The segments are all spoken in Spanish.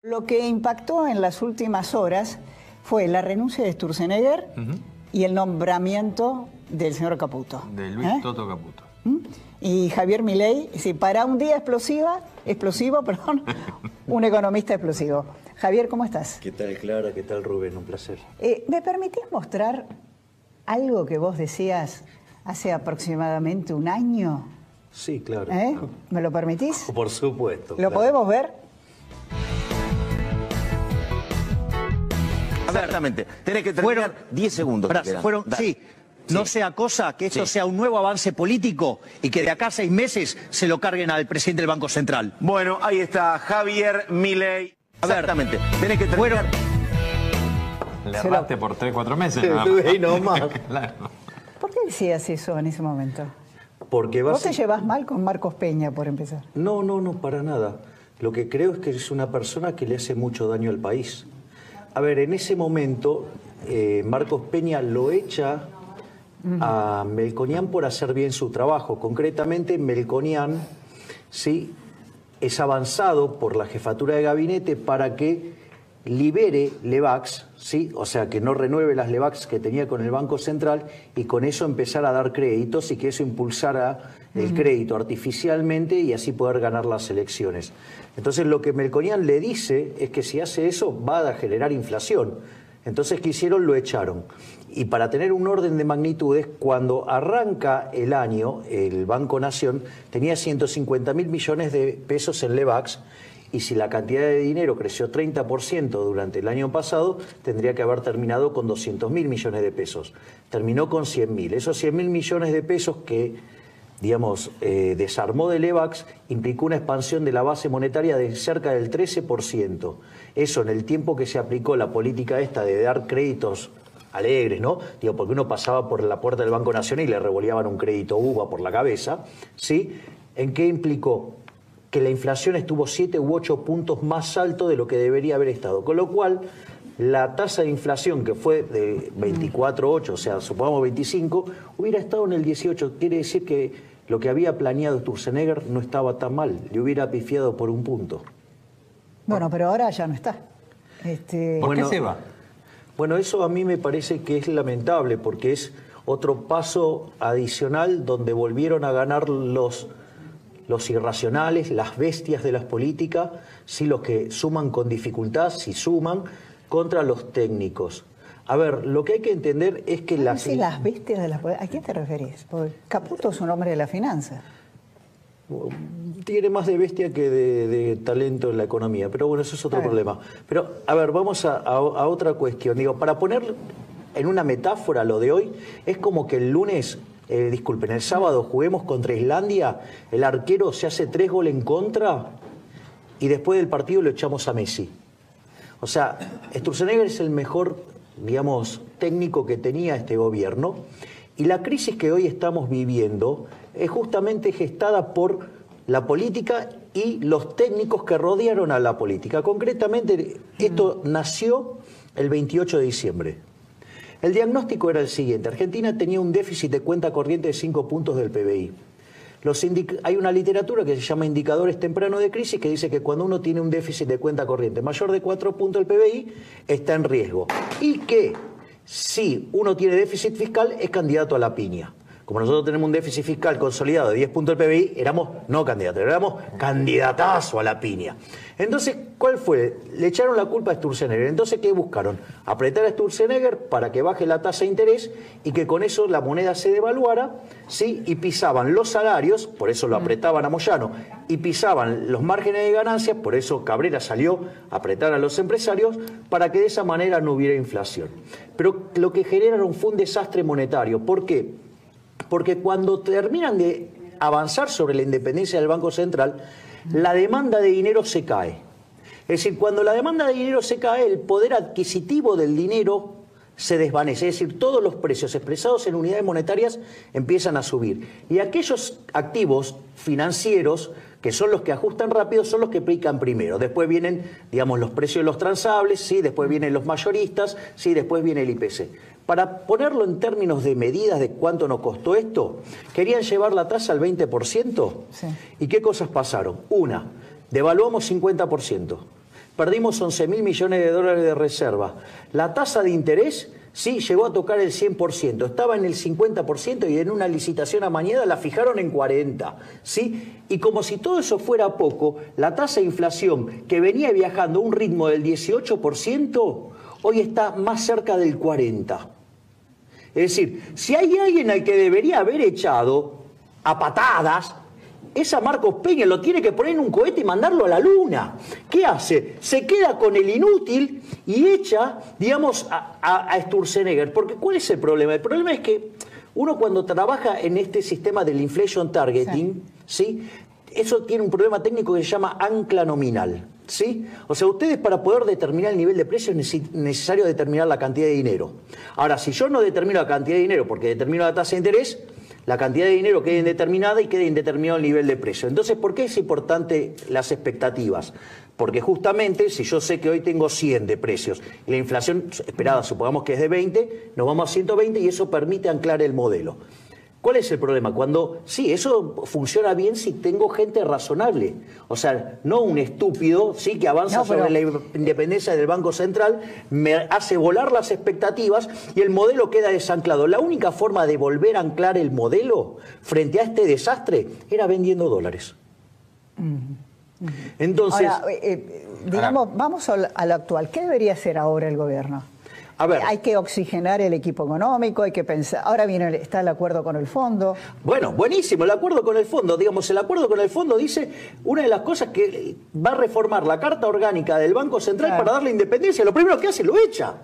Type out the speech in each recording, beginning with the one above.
Lo que impactó en las últimas horas fue la renuncia de Sturzenegger y el nombramiento del señor Caputo. De Luis Toto Caputo. Y Javier Milei, si para un día explosivo, un economista explosivo. Javier, ¿cómo estás? ¿Qué tal, Clara? ¿Qué tal, Rubén? Un placer. ¿Me permitís mostrar algo que vos decías hace aproximadamente un año? Sí, claro. ¿Me lo permitís? Por supuesto. ¿Lo podemos ver? Exactamente. Tenés que terminar 10 segundos. Sí. No sea cosa que esto sea un nuevo avance político y que de acá a 6 meses se lo carguen al presidente del Banco Central. Bueno, ahí está Javier Milei. Exactamente. Tenés que terminar. Le erraste por 3-4 meses. No más. Claro. ¿Por qué decías eso en ese momento? Porque ¿Vos te llevas mal con Marcos Peña, por empezar? No, para nada. Lo que creo es que es una persona que le hace mucho daño al país. A ver, en ese momento, Marcos Peña lo echa a Melconian por hacer bien su trabajo. Concretamente, Melconian ¿sí? es avanzado por la jefatura de gabinete para que libere Lebacs, ¿sí? O sea, que no renueve las Lebacs que tenía con el Banco Central y con eso empezar a dar créditos y que eso impulsara el crédito artificialmente y así poder ganar las elecciones. Entonces, lo que Melconian le dice es que si hace eso va a generar inflación. Entonces, ¿qué hicieron? Lo echaron. Y para tener un orden de magnitudes, cuando arranca el año, el Banco Nación tenía 150.000 millones de pesos en Lebacs, y si la cantidad de dinero creció 30% durante el año pasado, tendría que haber terminado con 200.000 millones de pesos. Terminó con 100.000. Esos 100.000 millones de pesos que, digamos, desarmó de Lebacs, implicó una expansión de la base monetaria de cerca del 13%. Eso en el tiempo que se aplicó la política esta de dar créditos alegres, ¿no? Digo, porque uno pasaba por la puerta del Banco Nacional y le revoleaban un crédito uva por la cabeza, ¿sí? ¿En qué implicó? Que la inflación estuvo 7 u 8 puntos más alto de lo que debería haber estado. Con lo cual, la tasa de inflación, que fue de 24,8, o sea, supongamos 25, hubiera estado en el 18. Quiere decir que lo que había planeado Sturzenegger no estaba tan mal. Le hubiera pifiado por un punto. Bueno, pero ahora ya no está. ¿Por qué se va? Bueno, eso a mí me parece que es lamentable, porque es otro paso adicional donde volvieron a ganar los irracionales, las bestias de las políticas, sí, los que suman con dificultad, si suman, contra los técnicos. A ver, lo que hay que entender es que las bestias de las políticas. ¿A qué te referís? Porque Caputo es un hombre de la finanza. Tiene más de bestia que de talento en la economía, pero bueno, eso es otro problema. Pero, a ver, vamos a otra cuestión. Digo, para poner en una metáfora lo de hoy, es como que el lunes... disculpen, el sábado juguemos contra Islandia, el arquero se hace 3 goles en contra y después del partido lo echamos a Messi. O sea, Sturzenegger es el mejor, digamos, técnico que tenía este gobierno, y la crisis que hoy estamos viviendo es justamente gestada por la política y los técnicos que rodearon a la política. Concretamente, esto nació el 28 de diciembre. El diagnóstico era el siguiente: Argentina tenía un déficit de cuenta corriente de 5 puntos del PBI. Hay una literatura que se llama indicadores tempranos de crisis que dice que cuando uno tiene un déficit de cuenta corriente mayor de 4 puntos del PBI, está en riesgo. Y que si uno tiene déficit fiscal, es candidato a la piña. Como nosotros tenemos un déficit fiscal consolidado de 10 puntos del PBI, éramos no candidatos, éramos candidatazo a la piña. Entonces, ¿cuál fue? Le echaron la culpa a Sturzenegger. Entonces, ¿qué buscaron? Apretar a Sturzenegger para que baje la tasa de interés y que con eso la moneda se devaluara, ¿sí? Y pisaban los salarios, por eso lo apretaban a Moyano, y pisaban los márgenes de ganancias, por eso Cabrera salió a apretar a los empresarios, para que de esa manera no hubiera inflación. Pero lo que generaron fue un desastre monetario. ¿Por qué? Porque cuando terminan de avanzar sobre la independencia del Banco Central, la demanda de dinero se cae. Es decir, cuando la demanda de dinero se cae, el poder adquisitivo del dinero se desvanece. Es decir, todos los precios expresados en unidades monetarias empiezan a subir. Y aquellos activos financieros, que son los que ajustan rápido, son los que pican primero. Después vienen, digamos, los precios de los transables, ¿sí? Después vienen los mayoristas, ¿sí? Después viene el IPC. Para ponerlo en términos de medidas de cuánto nos costó esto, querían llevar la tasa al 20%. Sí. ¿Y qué cosas pasaron? Una, devaluamos 50%. perdimos 11.000 millones de dólares de reserva. La tasa de interés, sí, llegó a tocar el 100%, estaba en el 50% y en una licitación amañada la fijaron en 40%, ¿sí? Y como si todo eso fuera poco, la tasa de inflación, que venía viajando a un ritmo del 18%, hoy está más cerca del 40%. Es decir, si hay alguien al que debería haber echado a patadas, es a Marcos Peña, lo tiene que poner en un cohete y mandarlo a la luna. ¿Qué hace? Se queda con el inútil y echa, digamos, a Sturzenegger. Porque ¿cuál es el problema? El problema es que uno cuando trabaja en este sistema del inflation targeting, ¿sí? Eso tiene un problema técnico que se llama ancla nominal, ¿sí? O sea, ustedes para poder determinar el nivel de precio es necesario determinar la cantidad de dinero. Ahora, si yo no determino la cantidad de dinero porque determino la tasa de interés, la cantidad de dinero queda indeterminada y queda indeterminado el nivel de precio. Entonces, ¿por qué es importante las expectativas? Porque justamente, si yo sé que hoy tengo 100 de precios y la inflación esperada, supongamos que es de 20, nos vamos a 120 y eso permite anclar el modelo. ¿Cuál es el problema? Cuando, sí, eso funciona bien si tengo gente razonable. O sea, no un estúpido, sí, que avanza sobre la independencia del Banco Central, me hace volar las expectativas y el modelo queda desanclado. La única forma de volver a anclar el modelo frente a este desastre era vendiendo dólares. Entonces, ahora, digamos, vamos a lo actual. ¿Qué debería hacer ahora el gobierno? A ver, hay que oxigenar el equipo económico, hay que pensar. Ahora está el acuerdo con el fondo. Bueno, buenísimo, el acuerdo con el fondo. Digamos, el acuerdo con el fondo dice una de las cosas que va a reformar la Carta Orgánica del Banco Central para darle independencia. Lo primero que hace, lo echa.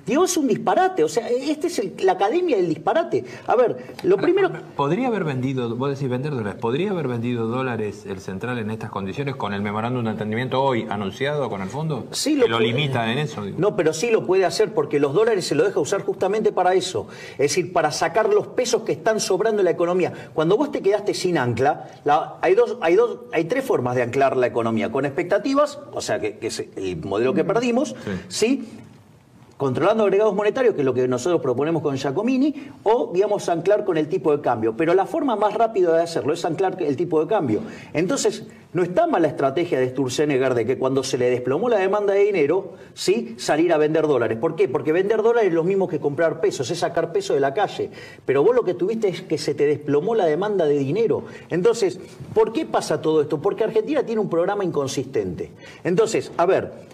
Digo, es un disparate, o sea, esta es la academia del disparate. A ver, lo primero... ¿Podría haber vendido, vos decís vender dólares, podría haber vendido dólares el Central en estas condiciones con el memorándum de entendimiento hoy anunciado con el fondo? Sí, lo limita en eso. Digo. No, pero sí lo puede hacer porque los dólares se lo deja usar justamente para eso. Es decir, para sacar los pesos que están sobrando en la economía. Cuando vos te quedaste sin ancla, hay tres formas de anclar la economía. Con expectativas, o sea, que es el modelo que perdimos, ¿sí? Controlando agregados monetarios, que es lo que nosotros proponemos con Giacomini, o, digamos, anclar con el tipo de cambio. Pero la forma más rápida de hacerlo es anclar el tipo de cambio. Entonces, no está mal la estrategia de Sturzenegger de que cuando se le desplomó la demanda de dinero, ¿sí?, salir a vender dólares. ¿Por qué? Porque vender dólares es lo mismo que comprar pesos, es sacar peso de la calle. Pero vos lo que tuviste es que se te desplomó la demanda de dinero. Entonces, ¿por qué pasa todo esto? Porque Argentina tiene un programa inconsistente. Entonces, a ver...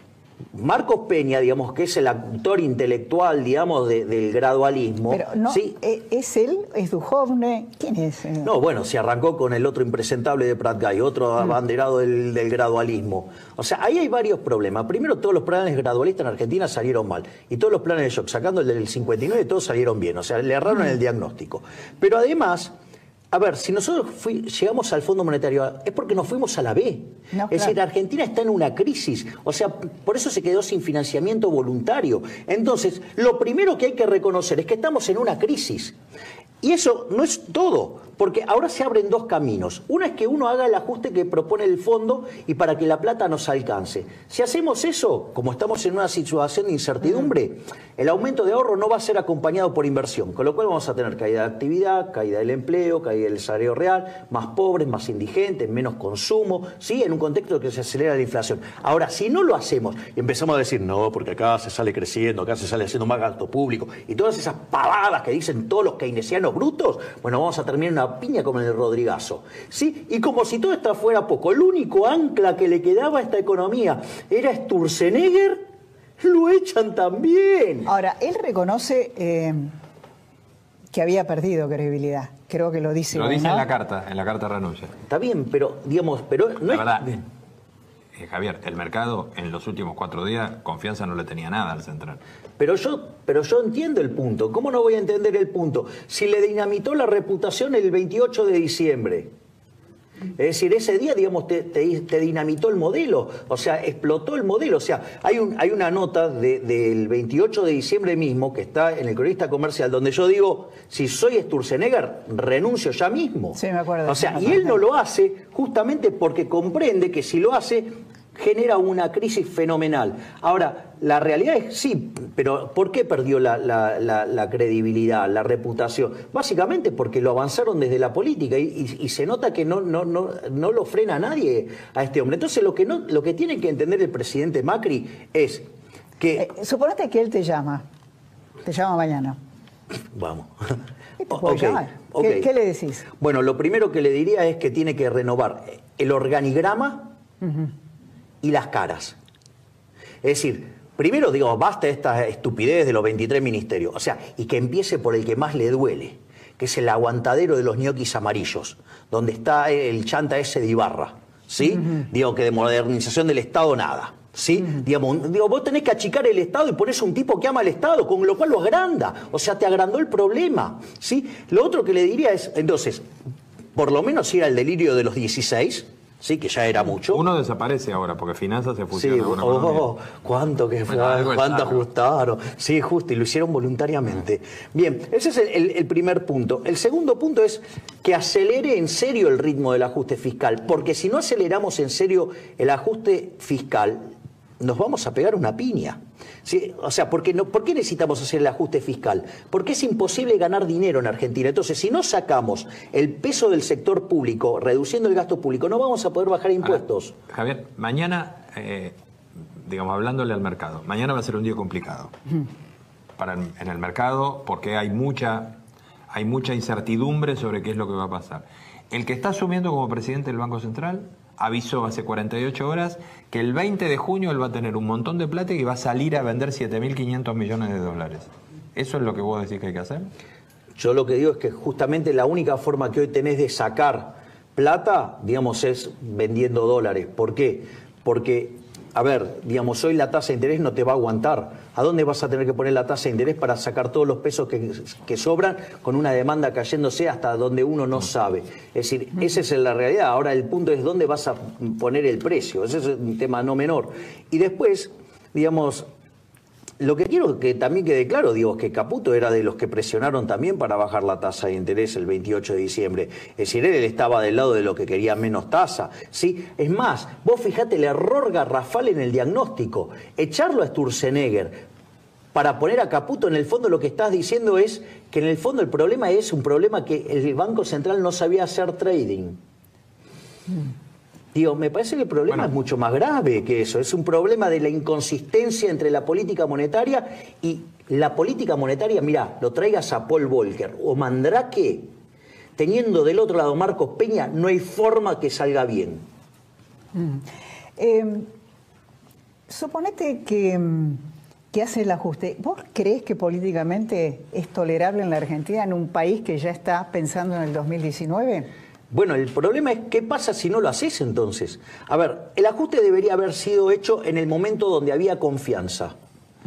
Marcos Peña, digamos, que es el autor intelectual, digamos, del gradualismo. Pero no, ¿sí? ¿Es él? ¿Es Duhovne? ¿Quién es? No, bueno, se arrancó con el otro impresentable de Prat Guy, otro abanderado del gradualismo. O sea, ahí hay varios problemas. Primero, todos los planes gradualistas en Argentina salieron mal. Y todos los planes de shock, sacando el del 59, todos salieron bien. O sea, le erraron en el diagnóstico. Pero además... A ver, si nosotros llegamos al Fondo Monetario es porque nos fuimos a la B. No, es decir, Argentina está en una crisis. O sea, por eso se quedó sin financiamiento voluntario. Entonces, lo primero que hay que reconocer es que estamos en una crisis. Y eso no es todo, porque ahora se abren dos caminos. Uno es que uno haga el ajuste que propone el fondo y para que la plata nos alcance. Si hacemos eso, como estamos en una situación de incertidumbre, el aumento de ahorro no va a ser acompañado por inversión, con lo cual vamos a tener caída de actividad, caída del empleo, caída del salario real, más pobres, más indigentes, menos consumo, ¿sí?, en un contexto que se acelera la inflación. Ahora, si no lo hacemos y empezamos a decir, no, porque acá se sale creciendo, acá se sale haciendo más gasto público, y todas esas pavadas que dicen todos los keynesianos brutos, bueno, vamos a terminar una piña como en el Rodrigazo, ¿sí? Y como si todo esto fuera poco, el único ancla que le quedaba a esta economía era Sturzenegger, lo echan también. Ahora, él reconoce que había perdido credibilidad. Creo que lo dice. Lo dice en la carta de renuncia. Está bien, pero, digamos, pero no la es... verdad, Javier, el mercado en los últimos 4 días confianza no le tenía nada al Central. Pero yo entiendo el punto. ¿Cómo no voy a entender el punto? Si le dinamitó la reputación el 28 de diciembre. Es decir, ese día, digamos, te dinamitó el modelo. O sea, explotó el modelo. O sea, hay una nota del 28 de diciembre mismo que está en el Cronista Comercial donde yo digo, si soy Sturzenegger, renuncio ya mismo. Sí, me acuerdo. O sea, y él no lo hace justamente porque comprende que si lo hace... genera una crisis fenomenal. Ahora, la realidad es sí, pero ¿por qué perdió la credibilidad, la reputación? Básicamente porque lo avanzaron desde la política y se nota que no lo frena a nadie a este hombre. Entonces lo que tiene que entender el presidente Macri es que... Suponete que él te llama mañana. Vamos. ¿Qué te puede llamar? ¿Qué le decís? Bueno, lo primero que le diría es que tiene que renovar el organigrama y las caras. Es decir, primero digo, basta esta estupidez de los 23 ministerios. O sea, y que empiece por el que más le duele, que es el aguantadero de los ñoquis amarillos, donde está el chanta ese de Ibarra, ¿sí? Digo, que de modernización del Estado nada. ¿Sí? Digo, vos tenés que achicar el Estado y ponés un tipo que ama al Estado, con lo cual lo agranda. O sea, te agrandó el problema. ¿Sí? Lo otro que le diría es, entonces, por lo menos ir al delirio de los 16, ¿sí? Que ya era mucho. Uno desaparece ahora, porque Finanzas se fusiona con Economía. ¿Cuánto que fue? ¿Cuánto ajustaron? Sí, justo, y lo hicieron voluntariamente. Bien, ese es el primer punto. El segundo punto es que acelere en serio el ritmo del ajuste fiscal, porque si no aceleramos en serio el ajuste fiscal, nos vamos a pegar una piña. ¿Sí? O sea, ¿por qué necesitamos hacer el ajuste fiscal? Porque es imposible ganar dinero en Argentina. Entonces, si no sacamos el peso del sector público, reduciendo el gasto público, no vamos a poder bajar impuestos. Ahora, Javier, mañana, digamos, hablándole al mercado, mañana va a ser un día complicado en el mercado, porque hay mucha incertidumbre sobre qué es lo que va a pasar. El que está asumiendo como presidente del Banco Central avisó hace 48 horas que el 20 de junio él va a tener un montón de plata y va a salir a vender 7.500 millones de dólares. ¿Eso es lo que vos decís que hay que hacer? Yo lo que digo es que justamente la única forma que hoy tenés de sacar plata, digamos, es vendiendo dólares. ¿Por qué? Porque, a ver, digamos, hoy la tasa de interés no te va a aguantar. ¿A dónde vas a tener que poner la tasa de interés para sacar todos los pesos que sobran con una demanda cayéndose hasta donde uno no sabe? Es decir, esa es la realidad. Ahora el punto es dónde vas a poner el precio. Ese es un tema no menor. Y después, digamos, lo que quiero que también quede claro, digo, es que Caputo era de los que presionaron también para bajar la tasa de interés el 28 de diciembre. Es decir, él estaba del lado de los que quería menos tasa, ¿sí? Es más, vos fijate el error garrafal en el diagnóstico. Echarlo a Sturzenegger para poner a Caputo, en el fondo lo que estás diciendo es que en el fondo el problema es un problema que el Banco Central no sabía hacer trading. Digo, me parece que el problema es mucho más grave que eso. Es un problema de la inconsistencia entre la política monetaria y la política monetaria. Mirá, lo traigas a Paul Volcker o Mandrake, teniendo del otro lado Marcos Peña, no hay forma que salga bien. Suponete que hace el ajuste. ¿Vos creés que políticamente es tolerable en la Argentina, en un país que ya está pensando en el 2019? Bueno, el problema es qué pasa si no lo haces entonces. A ver, el ajuste debería haber sido hecho en el momento donde había confianza.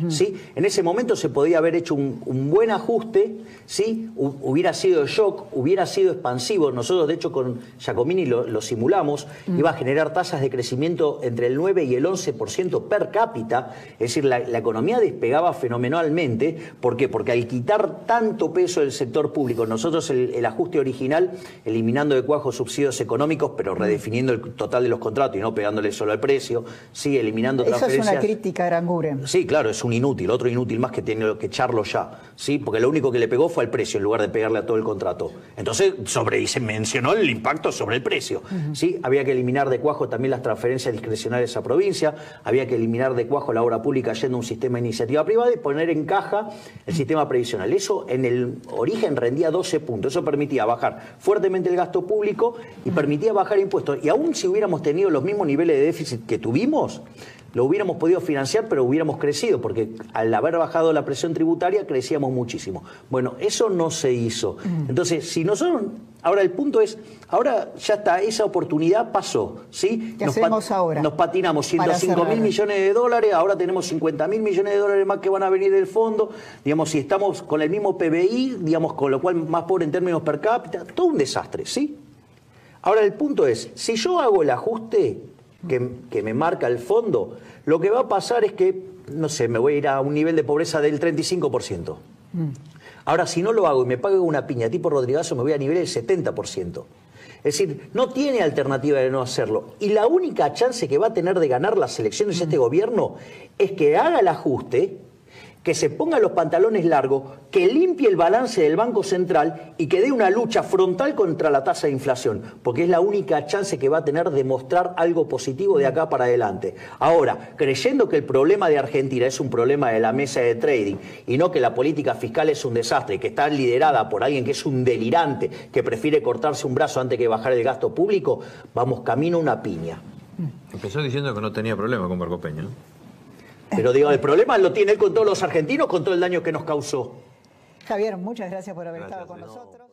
¿Sí? En ese momento se podía haber hecho un buen ajuste, ¿sí? Hubiera sido shock, hubiera sido expansivo. Nosotros, de hecho, con Giacomini lo simulamos. Iba a generar tasas de crecimiento entre el 9 y el 11% per cápita. Es decir, la economía despegaba fenomenalmente. ¿Por qué? Porque al quitar tanto peso del sector público, nosotros el ajuste original, eliminando de cuajo subsidios económicos, pero redefiniendo el total de los contratos y no pegándole solo al precio, ¿sí? Eliminando transferencias. Eso es una crítica a Aranguren. Sí, claro, es un inútil, otro inútil más que tiene que echarlo ya, ¿sí? Porque lo único que le pegó fue al precio en lugar de pegarle a todo el contrato. Entonces, y se mencionó el impacto sobre el precio, ¿sí? Había que eliminar de cuajo también las transferencias discrecionales a provincia, había que eliminar de cuajo la obra pública yendo a un sistema de iniciativa privada y poner en caja el sistema previsional. Eso en el origen rendía 12 puntos, eso permitía bajar fuertemente el gasto público y permitía bajar impuestos. Y aún si hubiéramos tenido los mismos niveles de déficit que tuvimos, lo hubiéramos podido financiar, pero hubiéramos crecido, porque al haber bajado la presión tributaria crecíamos muchísimo. Bueno, eso no se hizo. Entonces, si nosotros... Ahora el punto es, ahora ya está, esa oportunidad pasó, ¿sí? ¿Qué hacemos ahora? Nos patinamos 105.000 millones de dólares, ahora tenemos 50.000 millones de dólares más que van a venir del fondo, digamos, si estamos con el mismo PBI, digamos, con lo cual más pobre en términos per cápita, todo un desastre, ¿sí? Ahora el punto es, si yo hago el ajuste que me marca el fondo, lo que va a pasar es que, no sé, me voy a ir a un nivel de pobreza del 35%. Ahora, si no lo hago y me pago una piña tipo Rodrigazo, me voy a nivel del 70%. Es decir, no tiene alternativa de no hacerlo. Y la única chance que va a tener de ganar las elecciones este gobierno es que haga el ajuste, que se ponga los pantalones largos, que limpie el balance del Banco Central y que dé una lucha frontal contra la tasa de inflación, porque es la única chance que va a tener de mostrar algo positivo de acá para adelante. Ahora, creyendo que el problema de Argentina es un problema de la mesa de trading y no que la política fiscal es un desastre, que está liderada por alguien que es un delirante, que prefiere cortarse un brazo antes que bajar el gasto público, vamos camino a una piña. Empezó diciendo que no tenía problema con Marco Peña, ¿no? Pero digo, el problema lo tiene él con todos los argentinos, con todo el daño que nos causó. Javier, muchas gracias por haber estado con nosotros.